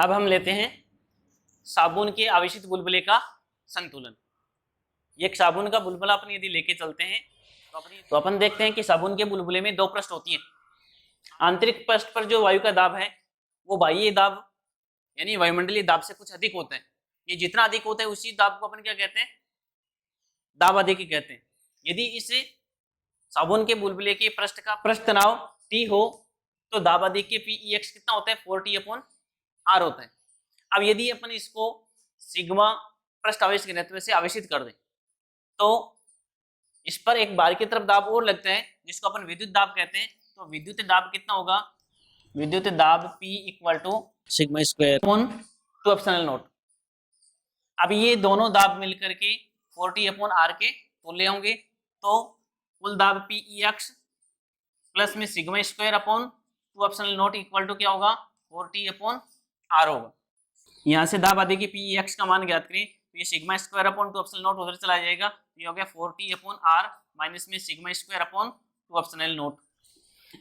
अब हम लेते हैं साबुन के आवेशित बुलबुले का संतुलन। एक साबुन का बुलबुला अपन यदि लेके चलते हैं तो अपन देखते हैं कि साबुन के बुलबुले में दो पृष्ठ होती हैं। आंतरिक पृष्ठ पर जो वायु का दाब है वो बाह्य दाब यानी वायुमंडलीय दाब से कुछ अधिक होता है। ये जितना अधिक होता है उसी दाब को अपन क्या कहते हैं, दाब अधिक कहते हैं। यदि इस साबुन के बुलबुले के पृष्ठ का पृष्ठ तनाव T हो तो दाब अधिक के PEX कितना होता है, 4T/R होता है। अब यदि अपन इसको सिग्मा पृष्ठ आवेश घनत्व से आवेशित कर दें तो इस पर एक बाहर की तरफ दाब और लगता है जिसको अपन विद्युत दाब कहते हैं। तो विद्युत दाब कितना होगा, विद्युत दाब P = σ²/2ε0। अब ये दोनों दाब मिलकर के 4T/R के तुल्य होंगे तो कुल दाब PEX प्लस में σ²/2ε0 इक्वल टू क्या होगा, 4T/R होगा। यहाँ से दाब आदि की PEX का मान ज्ञात करें तो ये σ²/2ε0 उधर चला जाएगा, ये हो गया 4T/R माइनस में σ²/2ε0।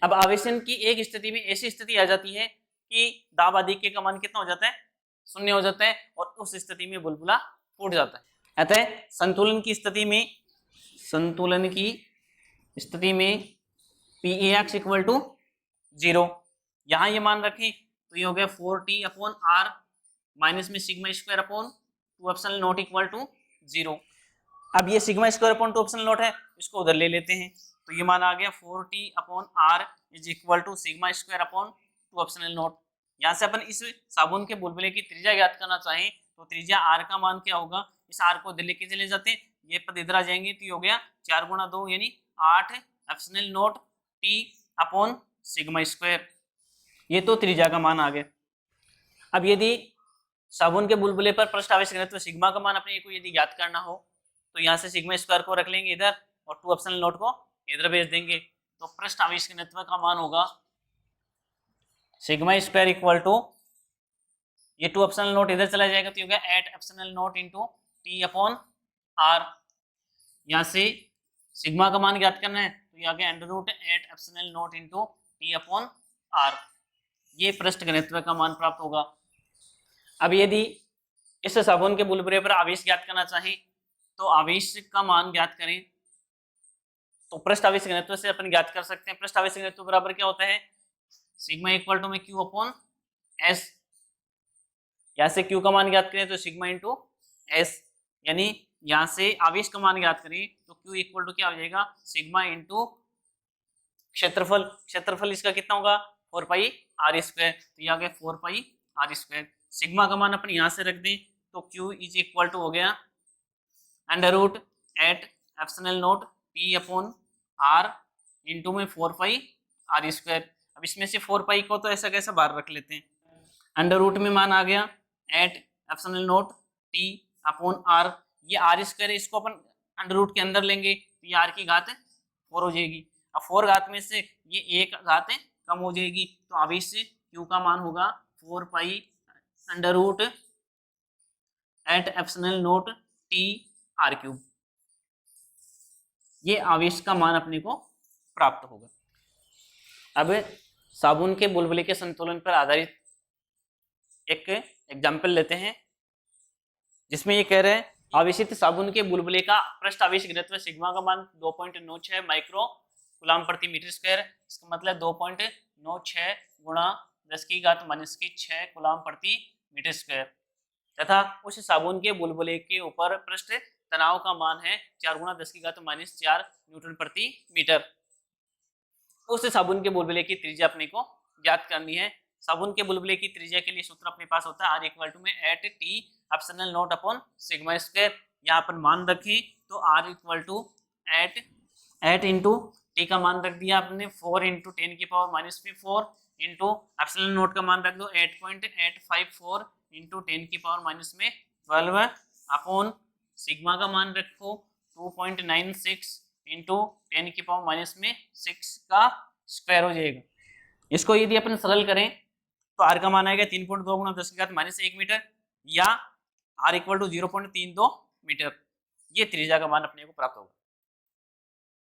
अब आवेशन की एक स्थिति में ऐसी स्थिति आ जाती है कि दाब आदि के का मान कितना हो जाता है, 0 हो जाता है और उस स्थिति में बुलबुला फूट जाता है। अतः संतुलन की स्थिति में PEX = 0। यहाँ ये मान रखें तो ये हो गया 4T/R माइनस में σ²/2ε0 इक्वल टू 0। अब ये σ²/2ε0 है, इसको उधर ले लेते हैं तो ये मान आ गया 4T/R = σ²/2ε0। यहाँ से अपन इस साबुन के बुलबुले की त्रिज्या ज्ञात करना चाहें तो त्रिज्या R का मान क्या होगा, इस R को उधर लेके चले जाते हैं, ये पद इधर आ जाएंगे तो ये हो गया 4 × 2 यानी 8ε0 T/σ²। ये तो त्रिज्या का मान आ गया। अब यदि साबुन के बुलबुले पर पृष्ठ आवेश घनत्व सिग्मा का मान अपने को यदि ज्ञात करना हो तो यहाँ से σ² को रख लेंगे इधर और 2ε0 को इधर भेज देंगे तो पृष्ठ आवेश घनत्व का मान होगा σ² = ये 2ε0 इधर चला जाएगा तो ये हो गया 8ε0 T/R। यहाँ से सिग्मा का मान ज्ञात करना है तो ये आ गया √8ε0 T/R। ये पृष्ठ घनत्व का मान प्राप्त होगा। अब यदि इस साबुन के बुलबुले पर आवेश ज्ञात करना चाहें तो आवेश का मान ज्ञात करें तो पृष्ठ आवेश घनत्व से अपन ज्ञात कर सकते हैं। पृष्ठ आवेश घनत्व बराबर क्या होता है, सिग्मा = में Q/S। यहाँ से Q का मान ज्ञात करें तो सिग्मा × S, यानी यहाँ से आवेश का मान ज्ञात करें तो Q = क्या हो जाएगा, सिग्मा × क्षेत्रफल इसका कितना होगा 4πr²। तो ये आ गया 4πr²। सिग्मा का मान अपन यहाँ से रख दें तो Q = हो गया √8ε0 T/R में 4πr²। अब इसमें से 4π को तो ऐसा कैसा बाहर रख लेते हैं, अंडर में मान आ गया 8ε0 T/R। ये r² है, इसको अपन अंडर के अंदर लेंगे तो ये r की घात 4 हो जाएगी। अब 4 घात में से ये 1 घात कम हो जाएगी तो आवेश से Q का मान होगा 4π√8ε0 T/R³। ये आवेश का मान अपने को प्राप्त होगा। अब साबुन के बुलबुले के संतुलन पर आधारित एक एग्जाम्पल लेते हैं जिसमें ये कह रहे हैं आवेशित साबुन के बुलबुले का पृष्ठ आवेश घनत्व सिग्मा का मान 2.96 माइक्रो कूलम प्रति मीटर स्क्वायर। इसका मतलब 2.96 × 10⁻⁶ कूलम प्रति मीटर स्क्वायर तथा उस साबुन के बुलबुले के ऊपर पृष्ठ तनाव का मान है 4 × 10⁻⁴ न्यूटन प्रति मीटर। उस साबुन के बुलबुले की त्रिज्या अपने को ज्ञात करनी है। साबुन के बुलबुले की त्रिज्या के लिए सूत्र अपने पास होता है R = 8T/σ²। यहाँ पर मान रखें तो R = 8 × T का मान रख दिया आपने 4 × 10⁻⁻⁴ इंटू ε0 का मान रख दो 8.854 इंटू 10⁻⁻12 सिग्मा का मान रखो 2.96 इंटू 10⁻⁻6 का स्क्वायर हो जाएगा। इसको यदि अपन सरल करें तो R का मान आएगा 3.2 × 10⁻⁻1 मीटर या R = 0.32 मीटर। ये त्रिज्या का मान अपने को प्राप्त होगा।